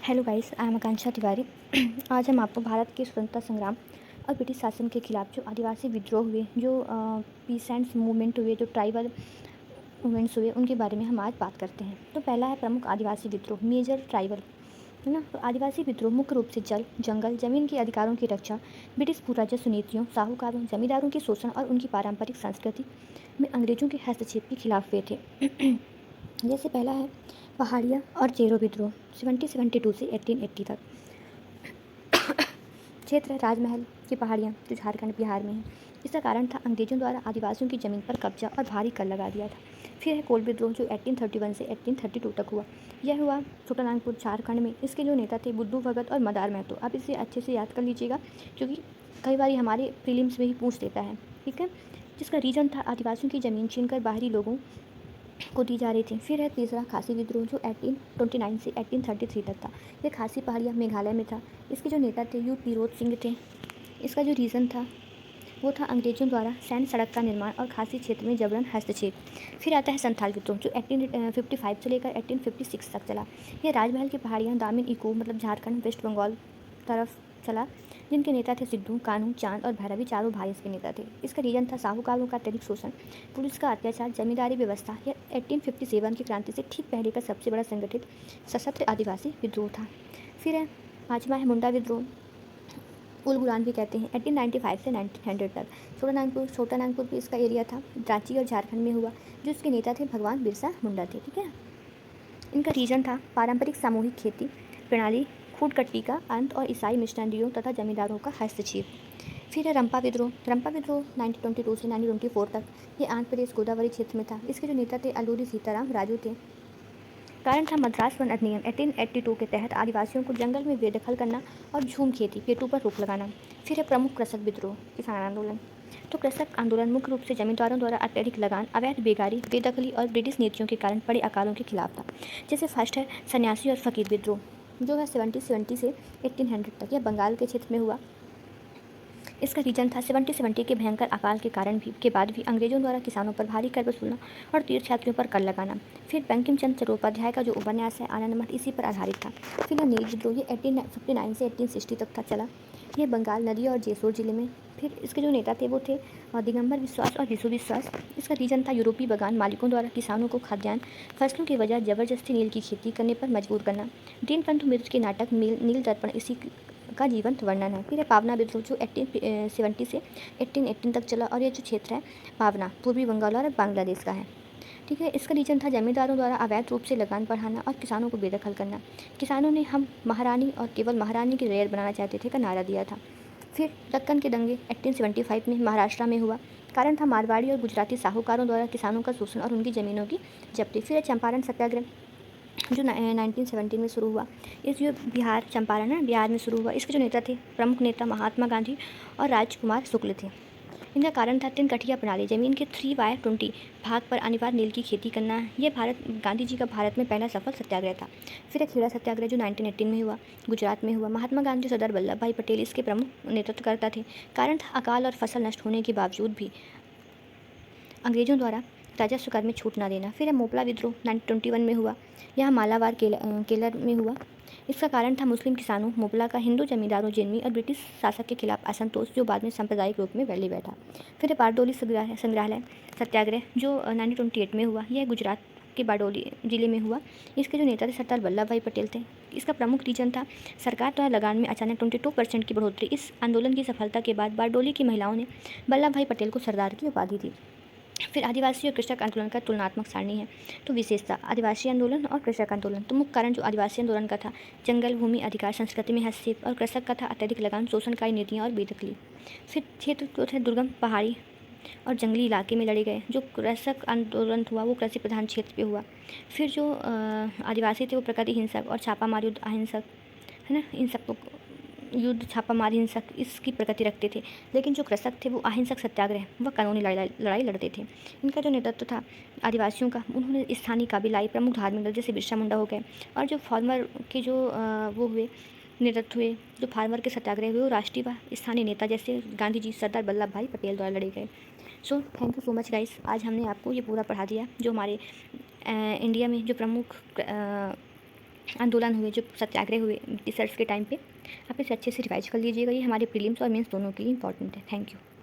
Hello guys, I am आकांक्षा तिवारी। आज हम आपको भारत के स्वतंत्रता संग्राम और ब्रिटिश शासन के खिलाफ जो आदिवासी विद्रोह हुए, जो पीसेंट्स मूवमेंट हुए, जो ट्राइबल मूवमेंट्स हुए, उनके बारे में हम आज बात करते हैं। तो पहला है प्रमुख आदिवासी विद्रोह, मेजर ट्राइबल, है ना। तो आदिवासी विद्रोह मुख्य रूप से जल, जंगल, जमीन के अधिकारों की रक्षा, ब्रिटिश भू राजस्व नीतियों, साहूकारों, जमींदारों के शोषण और उनकी पारंपरिक संस्कृति में अंग्रेजों के हस्तक्षेप के खिलाफ हुए थे। जैसे पहला है पहाड़िया और चेरो विद्रोह 1772 से 1880 तक। क्षेत्र है राजमहल की पहाड़ियाँ, जो झारखंड बिहार में है। इसका कारण था अंग्रेजों द्वारा आदिवासियों की ज़मीन पर कब्जा और भारी कर लगा दिया था। फिर है कोल विद्रोह, जो 1831 से 1832 तक हुआ। यह हुआ छोटानागपुर, झारखंड में। इसके जो नेता थे बुद्धू भगत और मदार महतो। आप इसे अच्छे से याद कर लीजिएगा, क्योंकि कई बार हमारे प्रीलिम्स में ही पूछ देता है, ठीक है। जिसका रीजन था आदिवासियों की ज़मीन छीनकर बाहरी लोगों को दी जा रही थी। फिर है तीसरा खासी विद्रोह, जो 1829 से 1833 तक था। यह खासी पहाड़ियाँ मेघालय में था। इसके जो नेता थे पिरोज सिंह थे। इसका जो रीज़न था वो था अंग्रेजों द्वारा सैन्य सड़क का निर्माण और खासी क्षेत्र में जबरन हस्तक्षेप। फिर आता है संथाल विद्रोह, जो 1855 से लेकर 1856 तक चला। यह राजमहल की पहाड़ियाँ दामिन इको मतलब झारखंड वेस्ट बंगाल तरफ चला, जिनके नेता थे सिद्धू, कान्हू, चांद और भैरवी, चारों भाई इसके नेता थे। इसका रीजन था साहूकारों का अत्यधिक शोषण, पुलिस का अत्याचार, जमींदारी व्यवस्था। यह 1857 की क्रांति से ठीक पहले का सबसे बड़ा संगठित सशस्त्र आदिवासी विद्रोह था। फिर है पाँचवा है मुंडा विद्रोह, उलगुरान भी कहते हैं, 1895 से 1900 तक। छोटा नागपुर भी इसका एरिया था, रांची और झारखंड में हुआ। जो इसके नेता थे भगवान बिरसा मुंडा थे, ठीक है। इनका रीजन था पारंपरिक सामूहिक खेती प्रणाली, खूट-कट्टी का अंत और ईसाई मिशनरियों तथा जमींदारों का हस्तक्षेप। फिर है रंपा विद्रोह। 1922 से 1924 तक। ये आंध्र प्रदेश गोदावरी क्षेत्र में था। इसके जो नेता थे अल्लूरी सीताराम राजू थे। कारण था मद्रास वन अधिनियम 1882 के तहत आदिवासियों को जंगल में बेदखल करना और झूम खेती पेटों पर रोक लगाना। फिर है प्रमुख कृषक विद्रोह, किसान आंदोलन। तो कृषक आंदोलन मुख्य रूप से जमींदारों द्वारा अत्यधिक लगान, अवैध बेगारी, बेदखली और ब्रिटिश नीतियों के कारण बड़े अकालों के खिलाफ था। जैसे फर्स्ट है सन्यासी और फकीर विद्रोह, जो है 1770 से 1800 तक। यह बंगाल के क्षेत्र में हुआ। इसका रीजन था 1770 के भयंकर अकाल के कारण भी के बाद भी अंग्रेजों द्वारा किसानों पर भारी कर वसूलना और तीर्थयात्रियों पर कर लगाना। फिर बंकिम चंद्र चट्टोपाध्याय का जो उपन्यास है आनंद मठ, इसी पर आधारित था। फिर नील विद्रोह, ये 1859 से 1860 तक था चला। ये बंगाल नदी और जेसोर जिले में। फिर इसके जो नेता थे वो थे दिगंबर विश्वास और विशु विश्वास। इसका रीजन था यूरोपीय बागान मालिकों द्वारा किसानों को खाद्यान्न फसलों की वजह जबरदस्ती नील की खेती करने पर मजबूर करना। दीनबंधु मित्र के नाटक नील दर्पण इसी का जीवंत वर्णन है। फिर है पावना विद्रोह, जो 1870 से 1818 तक चला। और ये जो क्षेत्र है पावना पूर्वी बंगाल और बांग्लादेश का है, ठीक है। इसका रीजन था जमींदारों द्वारा अवैध रूप से लगान बढ़ाना और किसानों को बेदखल करना। किसानों ने हम महारानी और केवल महारानी की रेयर बनाना चाहते थे का नारा दिया था। फिर दक्कन के दंगे 1875 में महाराष्ट्र में हुआ। कारण था मारवाड़ी और गुजराती साहूकारों द्वारा किसानों का शोषण और उनकी ज़मीनों की जब्ती। फिर है चंपारण सत्याग्रह, जो 1917 में शुरू हुआ। इस जो बिहार चंपारण है बिहार में शुरू हुआ। इसके जो नेता थे प्रमुख नेता महात्मा गांधी और राजकुमार शुक्ल थे। इनका कारण था 3 कठिया प्रणाली, जमीन के 3/20 भाग पर अनिवार्य नील की खेती करना। यह गांधी जी का भारत में पहला सफल सत्याग्रह था। फिर एक खेड़ा सत्याग्रह, जो 1918 में हुआ, गुजरात में हुआ। महात्मा गांधी सरदार वल्लभ भाई पटेल इसके प्रमुख नेतृत्वकर्ता थे। कारण था अकाल और फसल नष्ट होने के बावजूद भी अंग्रेजों द्वारा राजस्व कर में छूट न देना। फिर है मोपला विद्रोह 1921 में हुआ। यह मालाबार केलर में हुआ। इसका कारण था मुस्लिम किसानों मोपला का हिंदू जमींदारों जिन्मी और ब्रिटिश शासक के खिलाफ असंतोष, जो बाद में सांप्रदायिक रूप में फैल बैठा। फिर है बारडोली संग्रहालय सत्याग्रह, जो 1928 में हुआ। यह गुजरात के बारडोली जिले में हुआ। इसके जो नेता थे सरदार वल्लभ भाई पटेल थे। इसका प्रमुख रीजन था सरकार द्वारा लगान में अचानक 22% की बढ़ोतरी। इस आंदोलन की सफलता के बाद बारडोली की महिलाओं ने वल्लभ भाई पटेल को सरदार की उपाधि दी। फिर आदिवासी और कृषक आंदोलन का तुलनात्मक सारणी है। तो विशेषता आदिवासी आंदोलन और कृषक आंदोलन। तो मुख्य कारण जो आदिवासी आंदोलन का था जंगल भूमि अधिकार संस्कृति में हस्तक्षेप, और कृषक का था अत्यधिक लगान, शोषणकारी नीतियाँ और बेदखली। फिर क्षेत्र जो थे दुर्गम पहाड़ी और जंगली इलाके में लड़े गए। जो कृषक आंदोलन हुआ वो कृषि प्रधान क्षेत्र पे हुआ। फिर जो आदिवासी थे वो प्रकृति हिंसक और छापामार युद्ध अहिंसक, है ना, इन सबको युद्ध छापामार हिंसक इसकी प्रकृति रखते थे। लेकिन जो कृषक थे वो अहिंसक सत्याग्रह व कानूनी लड़ाई लड़ते थे। इनका जो नेतृत्व था आदिवासियों का, उन्होंने स्थानीय काबिलाई प्रमुख धार्मिक दल जैसे बिरसा मुंडा हो गए, और जो फार्मर के जो वो हुए नेतृत्व हुए, जो फार्मर के सत्याग्रह हुए, वो राष्ट्रीय व स्थानीय नेता जैसे गांधी जी, सरदार वल्लभ भाई पटेल द्वारा लड़े गए। So thank you so much guys, आज हमने आपको ये पूरा पढ़ा दिया जो हमारे इंडिया में जो प्रमुख आंदोलन हुए, जो सत्याग्रह हुए ब्रिटिशर्स के टाइम पे, आप इसे अच्छे से रिवाइज कर लीजिएगा। ये हमारे प्रीलिम्स और मेंस दोनों के लिए इंपॉर्टेंट है। Thank you.